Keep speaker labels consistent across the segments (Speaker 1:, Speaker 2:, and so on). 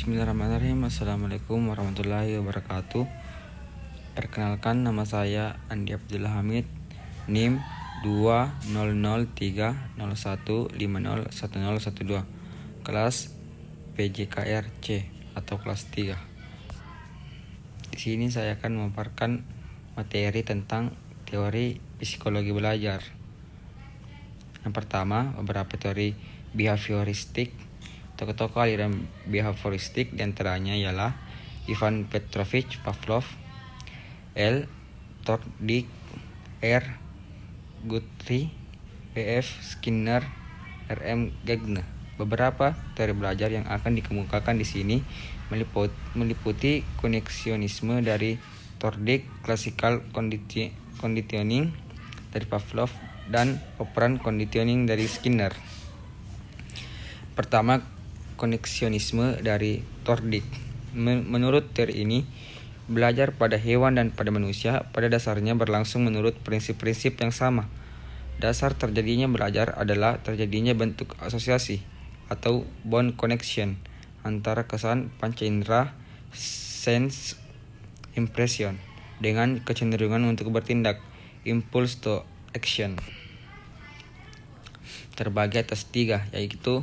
Speaker 1: Bismillahirrahmanirrahim. Assalamualaikum warahmatullahi wabarakatuh. Perkenalkan, nama saya Andi Abdullah Hamid, NIM 2003001501012, kelas PJKR C atau kelas 3. Di sini saya akan memaparkan materi tentang teori psikologi belajar. Yang pertama, beberapa teori behavioristik. Tokoh-tokoh aliran behavioristik diantaranya ialah Ivan Petrovich Pavlov, L. Thorndike, R. Guthrie, B.F. Skinner, R.M. Gagner. Beberapa teori belajar yang akan dikemukakan di sini meliputi koneksionisme dari Thorndike, classical conditioning dari Pavlov, dan operant conditioning dari Skinner. Pertama, koneksionisme dari Thorndike. Menurut teori ini, belajar pada hewan dan pada manusia pada dasarnya berlangsung menurut prinsip-prinsip yang sama. Dasar terjadinya belajar adalah terjadinya bentuk asosiasi atau bond connection antara kesan panca indera sense impression dengan kecenderungan untuk bertindak impulse to action. Terbagi atas 3, yaitu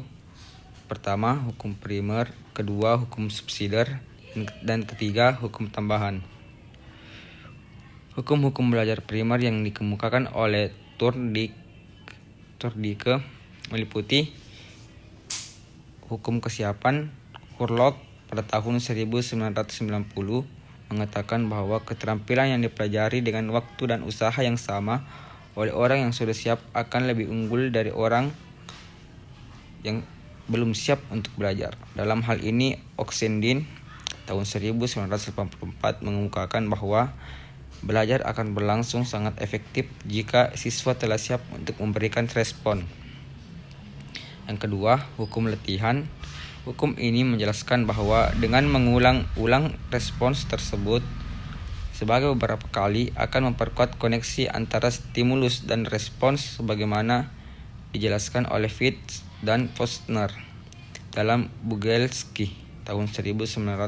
Speaker 1: pertama, hukum primer, kedua, hukum subsidiar, dan ketiga, hukum tambahan. Hukum-hukum belajar primer yang dikemukakan oleh Thorndike meliputi hukum kesiapan. Hurlock pada tahun 1990 mengatakan bahwa keterampilan yang dipelajari dengan waktu dan usaha yang sama oleh orang yang sudah siap akan lebih unggul dari orang yang belum siap untuk belajar. Dalam hal ini, Oxendine tahun 1984 mengemukakan bahwa belajar akan berlangsung sangat efektif jika siswa telah siap untuk memberikan respon. Yang kedua, hukum latihan. Hukum ini menjelaskan bahwa dengan mengulang-ulang respons tersebut sebagai beberapa kali akan memperkuat koneksi antara stimulus dan respons sebagaimana dijelaskan oleh Fitz dan Posner dalam Bugelski tahun 1964.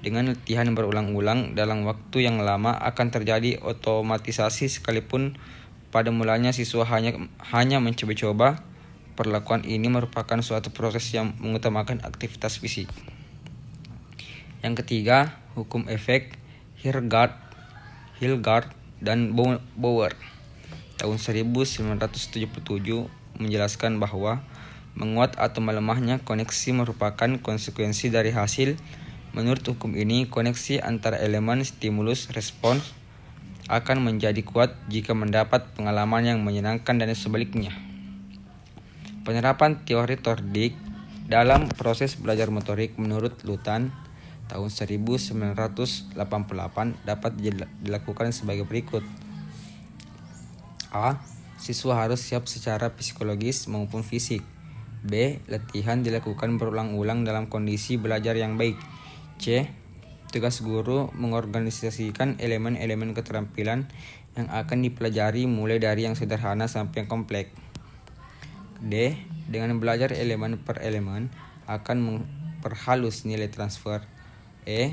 Speaker 1: Dengan latihan berulang-ulang dalam waktu yang lama akan terjadi otomatisasi sekalipun pada mulanya siswa hanya mencoba-coba. Perlakuan ini merupakan suatu proses yang mengutamakan aktivitas fisik. Yang ketiga, hukum efek. Hilgard dan Bauer tahun 1977 menjelaskan bahwa menguat atau melemahnya koneksi merupakan konsekuensi dari hasil. Menurut hukum ini, koneksi antara elemen stimulus respons akan menjadi kuat jika mendapat pengalaman yang menyenangkan dan sebaliknya. Penerapan teori Thorndike dalam proses belajar motorik menurut Lutan tahun 1988 dapat dilakukan sebagai berikut. A. Siswa harus siap secara psikologis maupun fisik. B. Latihan dilakukan berulang-ulang dalam kondisi belajar yang baik. C. Tugas guru mengorganisasikan elemen-elemen keterampilan yang akan dipelajari mulai dari yang sederhana sampai yang kompleks. D. Dengan belajar elemen per elemen akan memperhalus nilai transfer. E.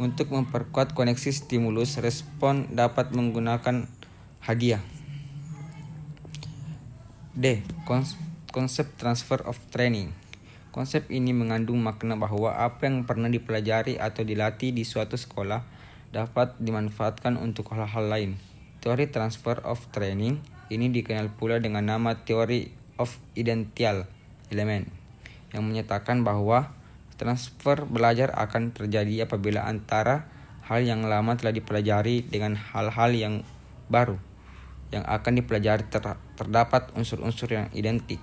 Speaker 1: Untuk memperkuat koneksi stimulus respon dapat menggunakan hadiah. D. Konsep transfer of training. Konsep ini mengandung makna bahwa apa yang pernah dipelajari atau dilatih di suatu sekolah dapat dimanfaatkan untuk hal-hal lain. Teori transfer of training ini dikenal pula dengan nama teori of idential element, yang menyatakan bahwa transfer belajar akan terjadi apabila antara hal yang lama telah dipelajari dengan hal-hal yang baru yang akan dipelajari terdapat unsur-unsur yang identik.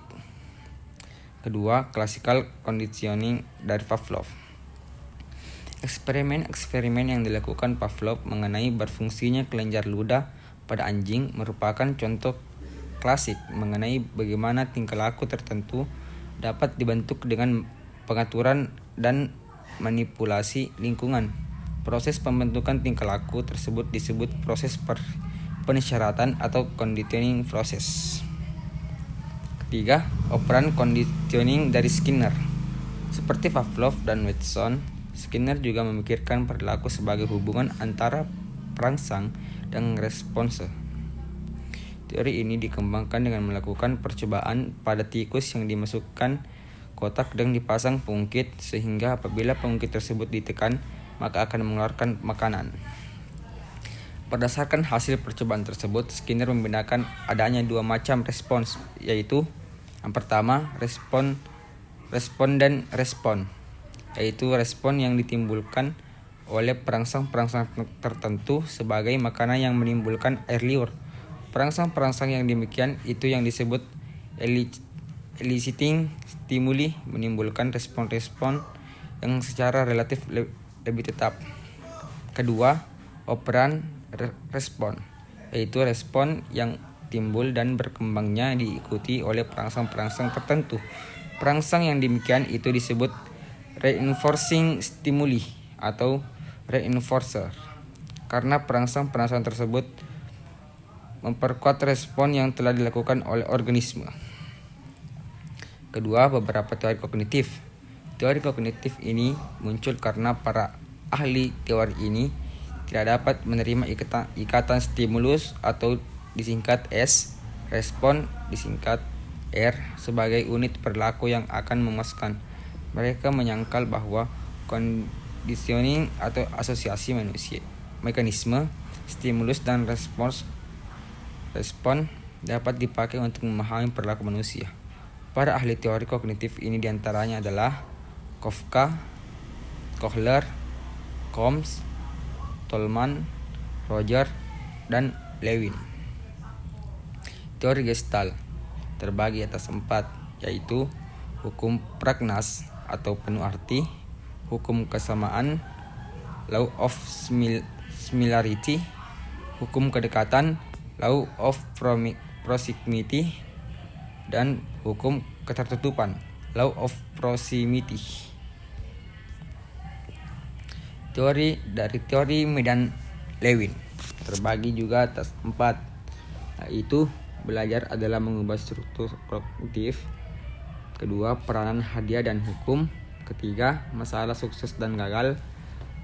Speaker 1: Kedua, classical conditioning dari Pavlov. Eksperimen yang dilakukan Pavlov mengenai berfungsinya kelenjar ludah pada anjing merupakan contoh klasik mengenai bagaimana tingkah laku tertentu dapat dibentuk dengan pengaturan dan manipulasi lingkungan. Proses pembentukan tingkah laku tersebut disebut proses pensyaratan atau conditioning process. Ketiga, operant conditioning dari Skinner. Seperti Pavlov dan Watson, Skinner juga memikirkan perilaku sebagai hubungan antara perangsang dan response. Teori ini dikembangkan dengan melakukan percobaan pada tikus yang dimasukkan kotak dan dipasang pengungkit, sehingga apabila pengungkit tersebut ditekan, maka akan mengeluarkan makanan. Berdasarkan hasil percobaan tersebut, Skinner membedakan adanya dua macam respons, yaitu yang pertama, respon dan respon, yaitu respon yang ditimbulkan oleh perangsang-perangsang tertentu sebagai makanan yang menimbulkan air liur. Perangsang-perangsang yang demikian itu yang disebut eliciting stimuli menimbulkan respon-respon yang secara relatif lebih tetap. Kedua, operan respon, yaitu respon yang timbul dan berkembangnya diikuti oleh perangsang-perangsang tertentu. Perangsang yang demikian itu disebut reinforcing stimuli atau reinforcer, karena perangsang-perangsang tersebut memperkuat respon yang telah dilakukan oleh organisme. Kedua, beberapa teori kognitif. Teori kognitif ini muncul karena para ahli teori ini tidak dapat menerima ikatan stimulus atau disingkat S, respon disingkat R, sebagai unit perilaku yang akan memuaskan. Mereka menyangkal bahwa conditioning atau asosiasi mekanisme stimulus dan respon dapat dipakai untuk memahami perilaku manusia. Para ahli teori kognitif ini diantaranya adalah Kafka, Kohler, Combs, Tolman, Roger, dan Lewin. Teori Gestalt terbagi atas 4, yaitu hukum Pragnas atau penuh arti, hukum kesamaan, law of similarity, hukum kedekatan, law of proximity, dan hukum ketertutupan, law of proximity. Teori Medan Lewin terbagi juga atas 4, yaitu belajar adalah mengubah struktur kognitif. Kedua, peranan hadiah dan hukum. Ketiga, masalah sukses dan gagal.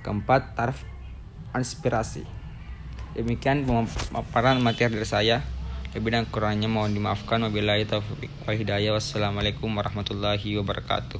Speaker 1: Keempat, taraf inspirasi. Demikian pemaparan materi dari saya. Lebih dan kurangnya mohon dimaafkan. Wabillahi taufiq wal hidayah. Wassalamualaikum warahmatullahi wabarakatuh.